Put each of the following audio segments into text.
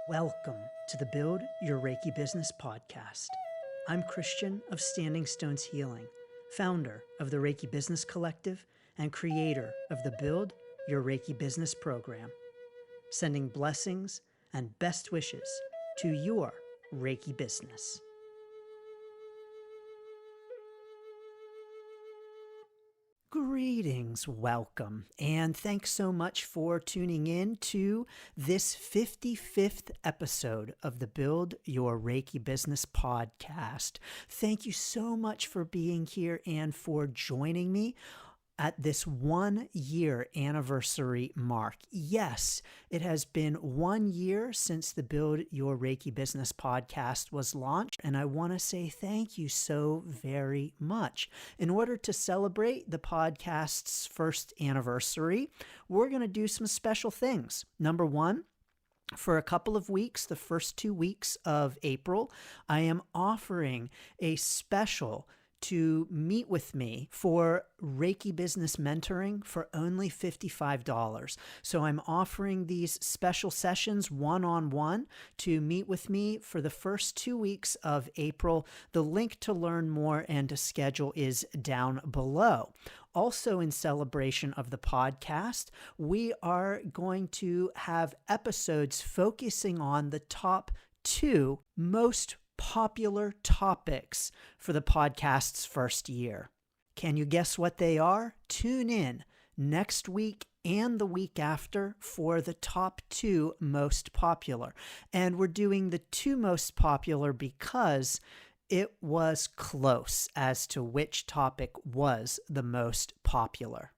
Welcome to the Build Your Reiki Business podcast. I'm Christian of Standing Stones Healing, founder of the Reiki Business Collective and creator of the Build Your Reiki Business program, sending blessings and best wishes to your Reiki business. Greetings, welcome, and thanks so much for tuning in to this 55th episode of the Build Your Reiki Business podcast. Thank you so much for being here and for joining me at this 1 year anniversary mark. Yes, it has been 1 year since the Build Your Reiki Business podcast was launched, and I want to say thank you so very much. In order to celebrate the podcast's first anniversary, we're going to do some special things. Number one, for a couple of weeks, the first 2 weeks of April, I am offering a special to meet with me for Reiki business mentoring for only $55. So I'm offering these special sessions one-on-one to meet with me for the first 2 weeks of April. The link to learn more and to schedule is down below. Also, in celebration of the podcast, we are going to have episodes focusing on the top 2 most popular topics for the podcast's first year. Can you guess what they are? Tune in next week and the week after for the top 2 most popular. And we're doing the 2 most popular because it was close as to which topic was the most popular.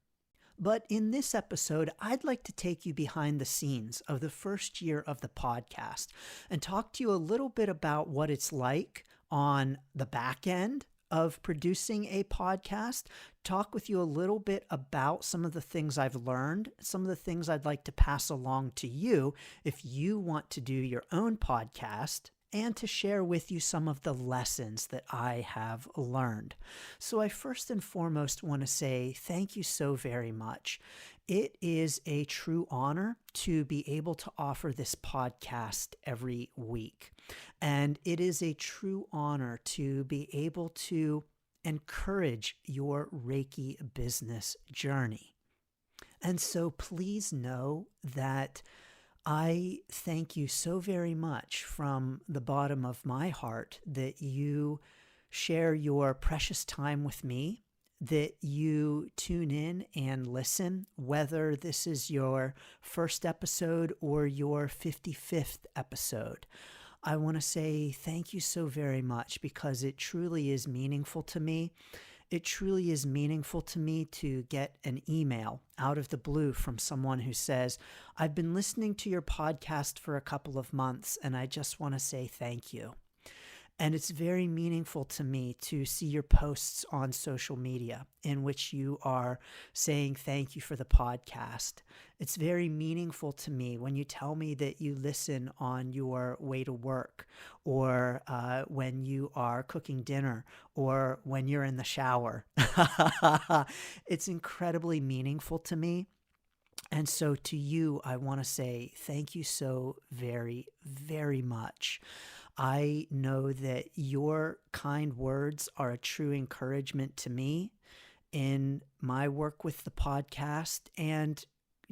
But in this episode, I'd like to take you behind the scenes of the first year of the podcast and talk to you a little bit about what it's like on the back end of producing a podcast, talk with you a little bit about some of the things I've learned, some of the things I'd like to pass along to you if you want to do your own podcast, and to share with you some of the lessons that I have learned. So I first and foremost want to say thank you so very much. It is a true honor to be able to offer this podcast every week. And it is a true honor to be able to encourage your Reiki business journey. And so please know that I thank you so very much from the bottom of my heart that you share your precious time with me, that you tune in and listen, whether this is your first episode or your 55th episode. I want to say thank you so very much because it truly is meaningful to me. It truly is meaningful to me to get an email out of the blue from someone who says, I've been listening to your podcast for a couple of months and I just want to say thank you. And it's very meaningful to me to see your posts on social media in which you are saying thank you for the podcast. It's very meaningful to me when you tell me that you listen on your way to work or when you are cooking dinner or when you're in the shower. It's incredibly meaningful to me. And so to you, I want to say thank you so very, very much. I know that your kind words are a true encouragement to me in my work with the podcast and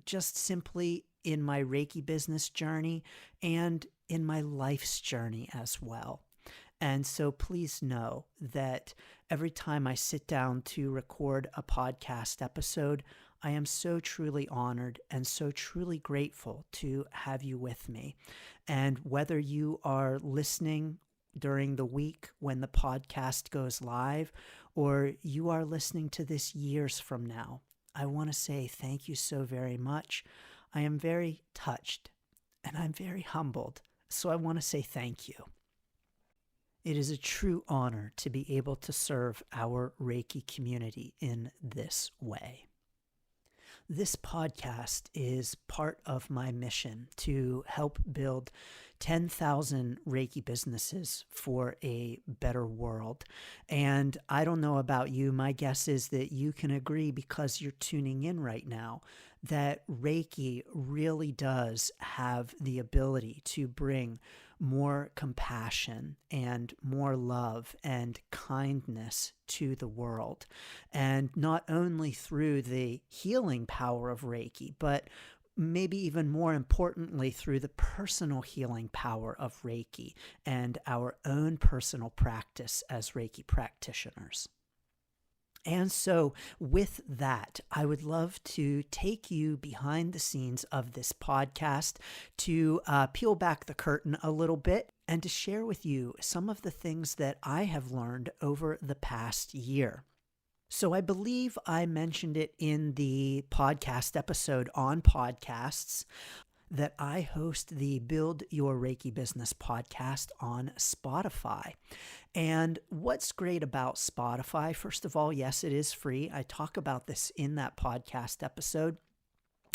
just simply in my Reiki business journey and in my life's journey as well. And so please know that every time I sit down to record a podcast episode, I am so truly honored and so truly grateful to have you with me. And whether you are listening during the week when the podcast goes live, or you are listening to this years from now, I want to say thank you so very much. I am very touched and I'm very humbled. So I want to say thank you. It is a true honor to be able to serve our Reiki community in this way. This podcast is part of my mission to help build 10,000 Reiki businesses for a better world. And I don't know about you, my guess is that you can agree because you're tuning in right now that Reiki really does have the ability to bring more compassion and more love and kindness to the world. And not only through the healing power of Reiki, but maybe even more importantly, through the personal healing power of Reiki and our own personal practice as Reiki practitioners. And so with that, I would love to take you behind the scenes of this podcast to peel back the curtain a little bit and to share with you some of the things that I have learned over the past year. So I believe I mentioned it in the podcast episode on podcasts that I host the Build Your Reiki Business podcast on Spotify. And what's great about Spotify, first of all, yes, it is free. I talk about this in that podcast episode.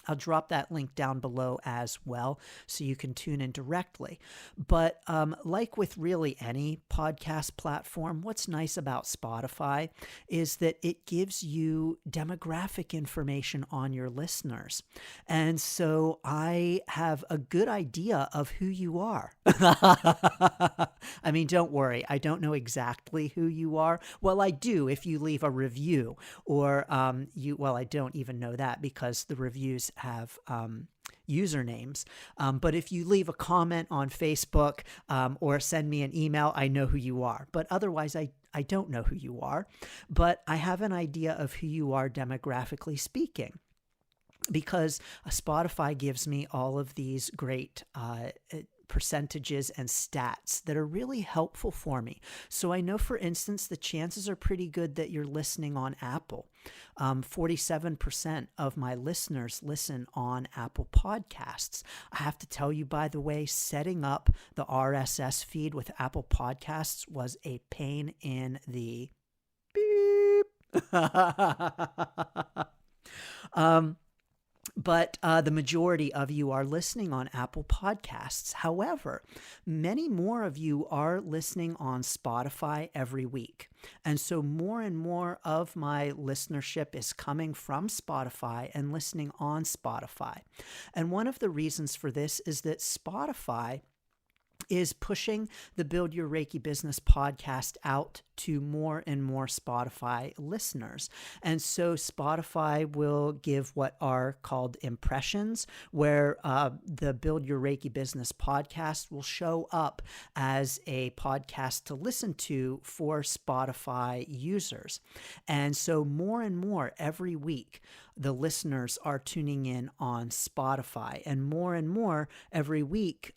I'll drop that link down below as well so you can tune in directly. But like with really any podcast platform, what's nice about Spotify is that it gives you demographic information on your listeners. And so I have a good idea of who you are. I mean, don't worry. I don't know exactly who you are. Well, I do if you leave a review or I don't even know that because the reviews have usernames. But if you leave a comment on Facebook or send me an email, I know who you are. But otherwise, I don't know who you are. But I have an idea of who you are demographically speaking, because Spotify gives me all of these great percentages and stats that are really helpful for me. So I know, for instance, the chances are pretty good that you're listening on Apple. 47% of my listeners listen on Apple Podcasts. I have to tell you, by the way, setting up the RSS feed with Apple Podcasts was a pain in the beep. But the majority of you are listening on Apple Podcasts. However, many more of you are listening on Spotify every week. And so more and more of my listenership is coming from Spotify and listening on Spotify. And one of the reasons for this is that Spotify is pushing the Build Your Reiki Business podcast out to more and more Spotify listeners. And so Spotify will give what are called impressions, where the Build Your Reiki Business podcast will show up as a podcast to listen to for Spotify users. And so more and more every week, the listeners are tuning in on Spotify, and more every week,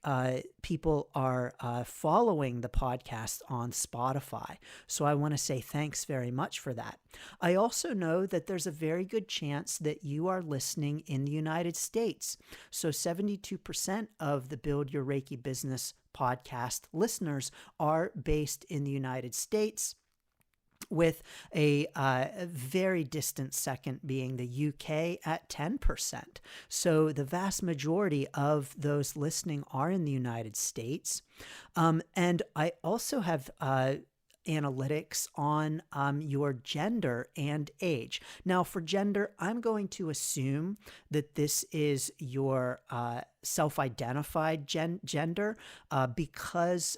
people are following the podcast on Spotify. So I want to say thanks very much for that. I also know that there's a very good chance that you are listening in the United States. So 72% of the Build Your Reiki Business podcast listeners are based in the United States, with a very distant second being the UK at 10%. So the vast majority of those listening are in the United States. And I also have analytics on your gender and age. Now, for gender, I'm going to assume that this is your self-identified gender because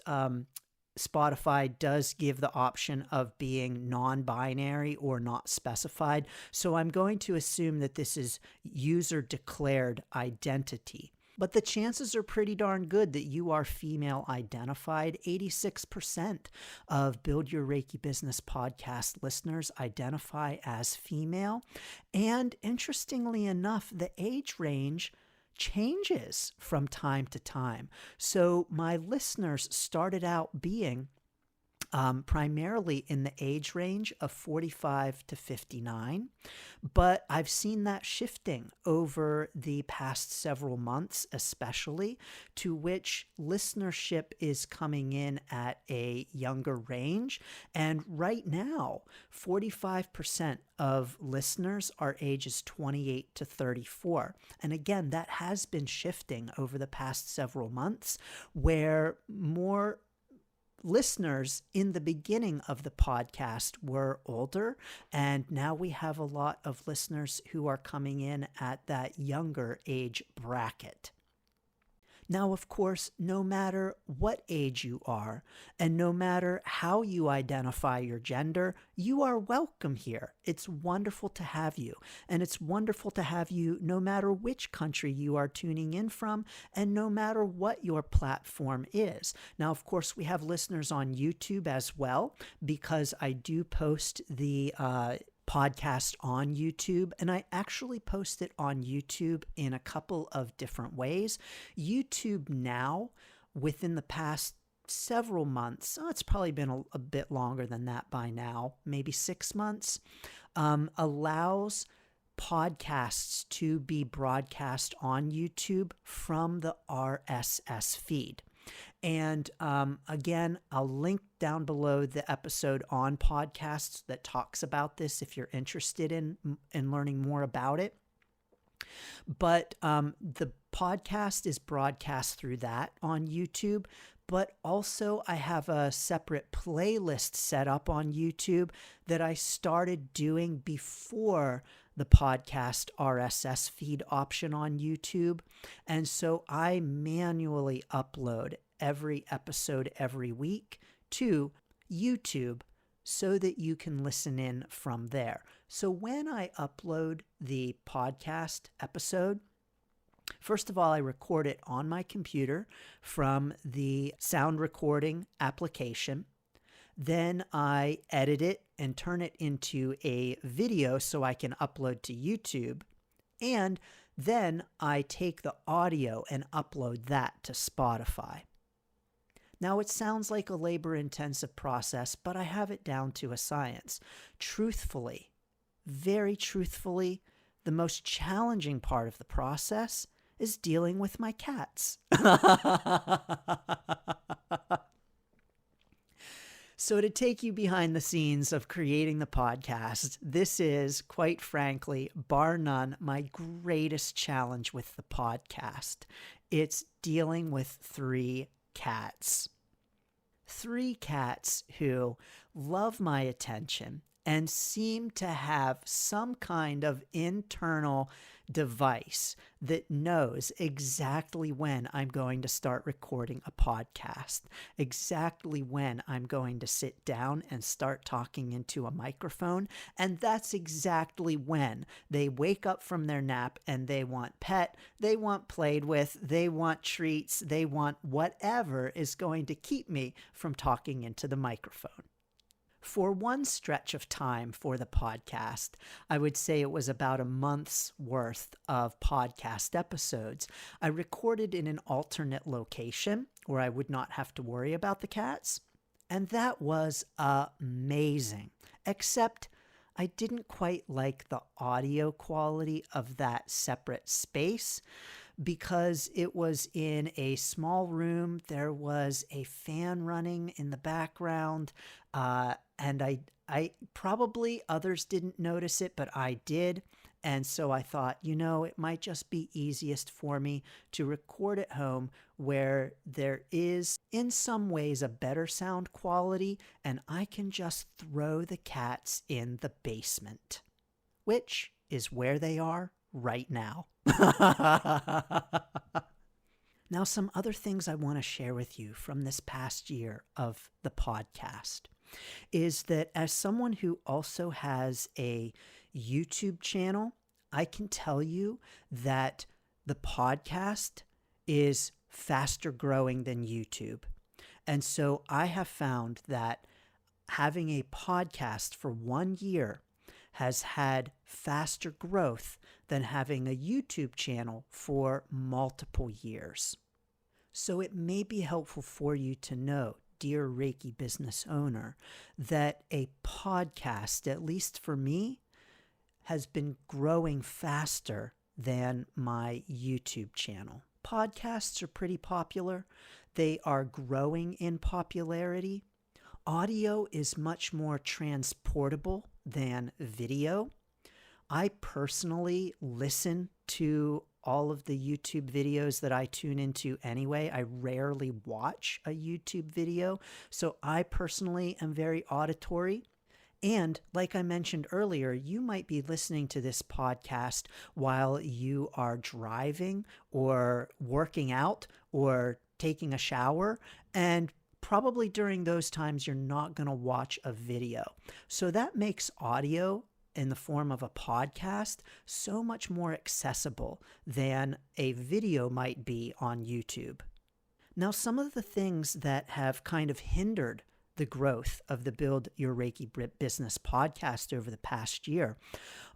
Spotify does give the option of being non-binary or not specified. So I'm going to assume that this is user-declared identity. But the chances are pretty darn good that you are female identified. 86% of Build Your Reiki Business podcast listeners identify as female. And interestingly enough, the age range changes from time to time. So my listeners started out being primarily in the age range of 45 to 59, but I've seen that shifting over the past several months, especially, to which listenership is coming in at a younger range. And right now, 45% of listeners are ages 28 to 34. And again, that has been shifting over the past several months, where more listeners in the beginning of the podcast were older, and now we have a lot of listeners who are coming in at that younger age bracket. Now, of course, no matter what age you are, and no matter how you identify your gender, you are welcome here. It's wonderful to have you. And it's wonderful to have you no matter which country you are tuning in from, and no matter what your platform is. Now, of course, we have listeners on YouTube as well, because I do post the podcast on YouTube, and I actually post it on YouTube in a couple of different ways. YouTube now, within the past several months, it's probably been a bit longer than that by now, maybe 6 months, allows podcasts to be broadcast on YouTube from the RSS feed. And again, I'll link down below the episode on podcasts that talks about this if you're interested in learning more about it. But the podcast is broadcast through that on YouTube. But also I have a separate playlist set up on YouTube that I started doing before the podcast RSS feed option on YouTube. And so I manually upload every episode every week to YouTube so that you can listen in from there. So when I upload the podcast episode, first of all, I record it on my computer from the sound recording application. Then I edit it and turn it into a video so I can upload to YouTube. And then I take the audio and upload that to Spotify. Now, it sounds like a labor-intensive process, but I have it down to a science. Truthfully, very truthfully, the most challenging part of the process is dealing with my cats. So to take you behind the scenes of creating the podcast, this is, quite frankly, bar none, my greatest challenge with the podcast. It's dealing with 3 cats. 3 cats who love my attention and seem to have some kind of internal device that knows exactly when I'm going to start recording a podcast, exactly when I'm going to sit down and start talking into a microphone. And that's exactly when they wake up from their nap and they want pet, they want played with, they want treats, they want whatever is going to keep me from talking into the microphone. For one stretch of time for the podcast, I would say it was about a month's worth of podcast episodes. I recorded in an alternate location where I would not have to worry about the cats. And that was amazing, except I didn't quite like the audio quality of that separate space because it was in a small room. There was a fan running in the background, and I probably others didn't notice it, but I did. And so I thought, it might just be easiest for me to record at home where there is, in some ways, a better sound quality, and I can just throw the cats in the basement, which is where they are right now. Now, some other things I want to share with you from this past year of the podcast is that as someone who also has a YouTube channel, I can tell you that the podcast is faster growing than YouTube. And so I have found that having a podcast for 1 year has had faster growth than having a YouTube channel for multiple years. So it may be helpful for you to know, dear Reiki business owner, that a podcast, at least for me, has been growing faster than my YouTube channel. Podcasts are pretty popular. They are growing in popularity. Audio is much more transportable than video. I personally listen to all of the YouTube videos that I tune into anyway. I rarely watch a YouTube video, so I personally am very auditory. And like I mentioned earlier, you might be listening to this podcast while you are driving or working out or taking a shower. And probably during those times, you're not going to watch a video. So that makes audio in the form of a podcast so much more accessible than a video might be on YouTube. Now, some of the things that have kind of hindered the growth of the Build Your Reiki Business podcast over the past year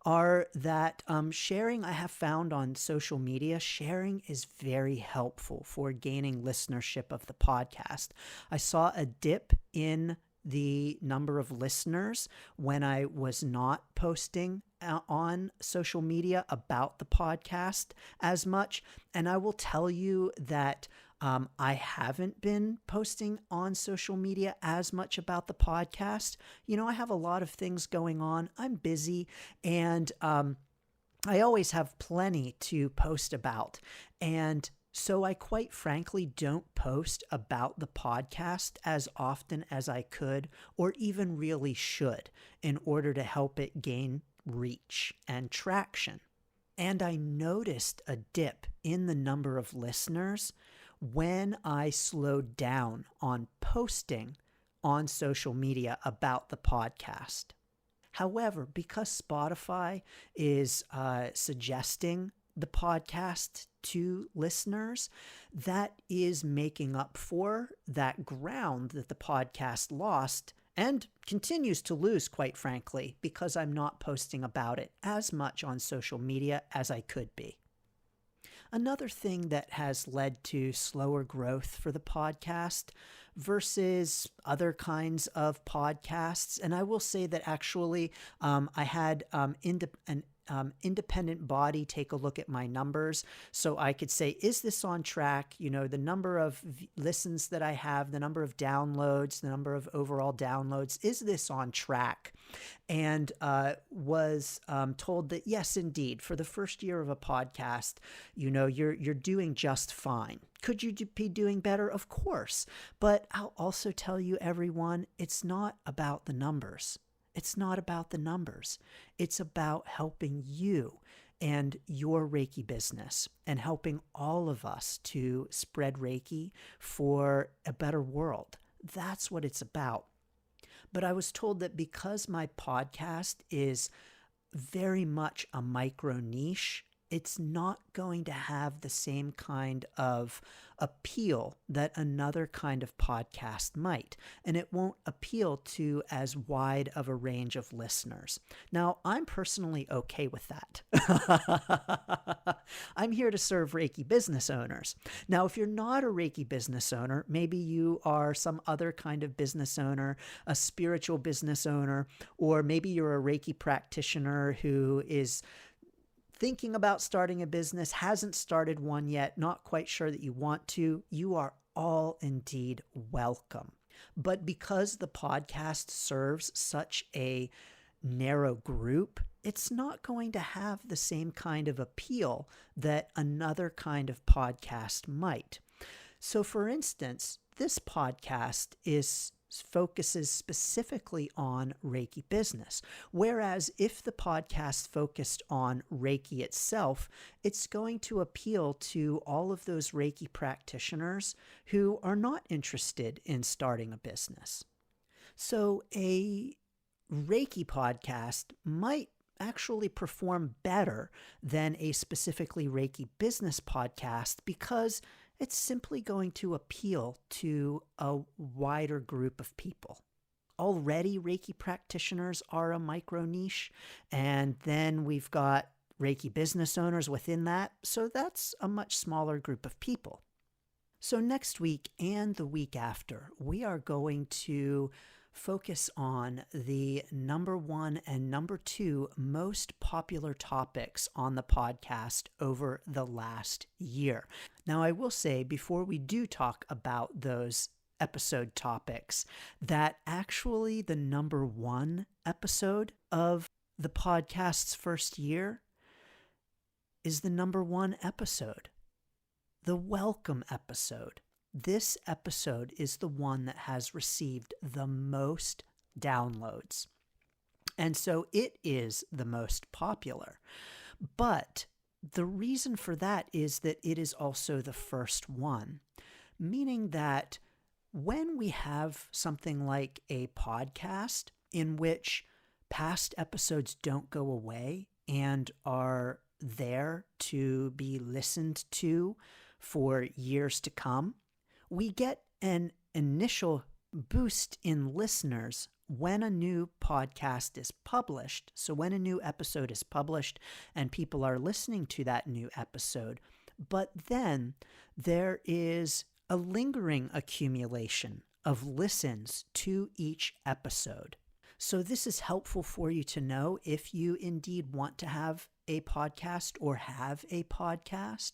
are that sharing, I have found on social media, sharing is very helpful for gaining listenership of the podcast. I saw a dip in the number of listeners when I was not posting on social media about the podcast as much. And I will tell you that I haven't been posting on social media as much about the podcast. You know, I have a lot of things going on. I'm busy, and I always have plenty to post about. And so I quite frankly don't post about the podcast as often as I could or even really should in order to help it gain reach and traction. And I noticed a dip in the number of listeners when I slowed down on posting on social media about the podcast. However, because Spotify is suggesting the podcast to listeners, that is making up for that ground that the podcast lost and continues to lose, quite frankly, because I'm not posting about it as much on social media as I could be. Another thing that has led to slower growth for the podcast versus other kinds of podcasts, and I will say that actually I had an independent body take a look at my numbers so I could say, is this on track? You know, the number of listens that I have, the number of downloads, the number of overall downloads, is this on track? And was told that yes, indeed, for the first year of a podcast, you know, you're doing just fine. Could you be doing better? Of course. But I'll also tell you, everyone, it's not about the numbers. It's not about the numbers. It's about helping you and your Reiki business and helping all of us to spread Reiki for a better world. That's what it's about. But I was told that because my podcast is very much a micro niche, it's not going to have the same kind of appeal that another kind of podcast might, and it won't appeal to as wide of a range of listeners. Now, I'm personally okay with that. I'm here to serve Reiki business owners. Now, if you're not a Reiki business owner, maybe you are some other kind of business owner, a spiritual business owner, or maybe you're a Reiki practitioner who is thinking about starting a business, hasn't started one yet, not quite sure that you want to, you are all indeed welcome. But because the podcast serves such a narrow group, it's not going to have the same kind of appeal that another kind of podcast might. So for instance, this podcast focuses specifically on Reiki business. Whereas if the podcast focused on Reiki itself, it's going to appeal to all of those Reiki practitioners who are not interested in starting a business. So a Reiki podcast might actually perform better than a specifically Reiki business podcast because it's simply going to appeal to a wider group of people. Already, Reiki practitioners are a micro niche, and then we've got Reiki business owners within that, so that's a much smaller group of people. So next week and the week after, we are going to focus on the number 1 and number 2 most popular topics on the podcast over the last year. Now, I will say before we do talk about those episode topics, that actually the number 1 episode of the podcast's first year is the number one episode, the welcome episode. This episode is the one that has received the most downloads. And so it is the most popular. But the reason for that is that it is also the first one, meaning that when we have something like a podcast in which past episodes don't go away and are there to be listened to for years to come, we get an initial boost in listeners when a new podcast is published. So when a new episode is published and people are listening to that new episode, but then there is a lingering accumulation of listens to each episode. So this is helpful for you to know if you indeed want to have a podcast or have a podcast,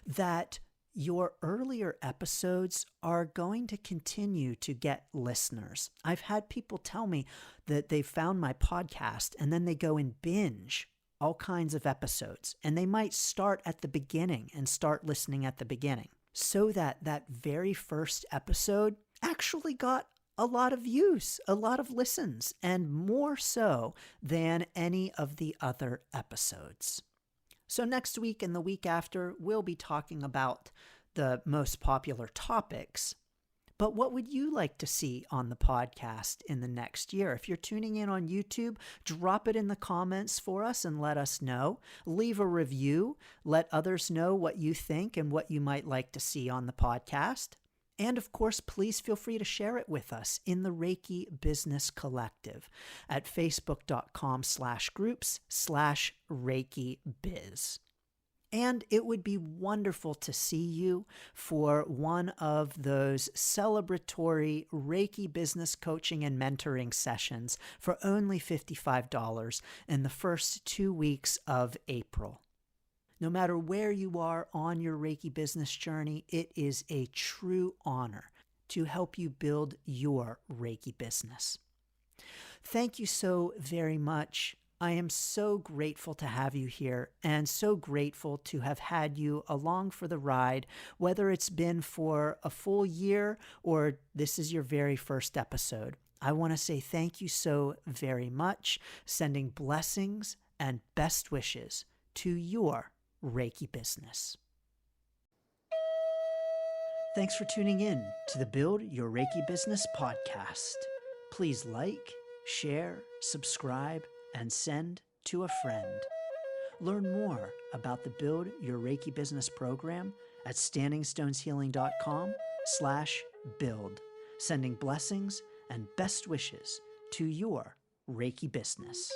that your earlier episodes are going to continue to get listeners. I've had people tell me that they found my podcast and then they go and binge all kinds of episodes, and they might start at the beginning and start listening at the beginning, so that very first episode actually got a lot of views, a lot of listens, and more so than any of the other episodes. So next week and the week after, we'll be talking about the most popular topics. But what would you like to see on the podcast in the next year? If you're tuning in on YouTube, drop it in the comments for us and let us know. Leave a review. Let others know what you think and what you might like to see on the podcast. And of course, please feel free to share it with us in the Reiki Business Collective at facebook.com/groups/ReikiBiz. And it would be wonderful to see you for one of those celebratory Reiki business coaching and mentoring sessions for only $55 in the first 2 weeks of April. No matter where you are on your Reiki business journey, it is a true honor to help you build your Reiki business. Thank you so very much. I am so grateful to have you here and so grateful to have had you along for the ride, whether it's been for a full year or this is your very first episode. I want to say thank you so very much, sending blessings and best wishes to your Reiki business. Thanks for tuning in to the Build Your Reiki Business podcast. Please like, share, subscribe, and send to a friend. Learn more about the Build Your Reiki Business program at standingstoneshealing.com/build, sending blessings and best wishes to your Reiki business.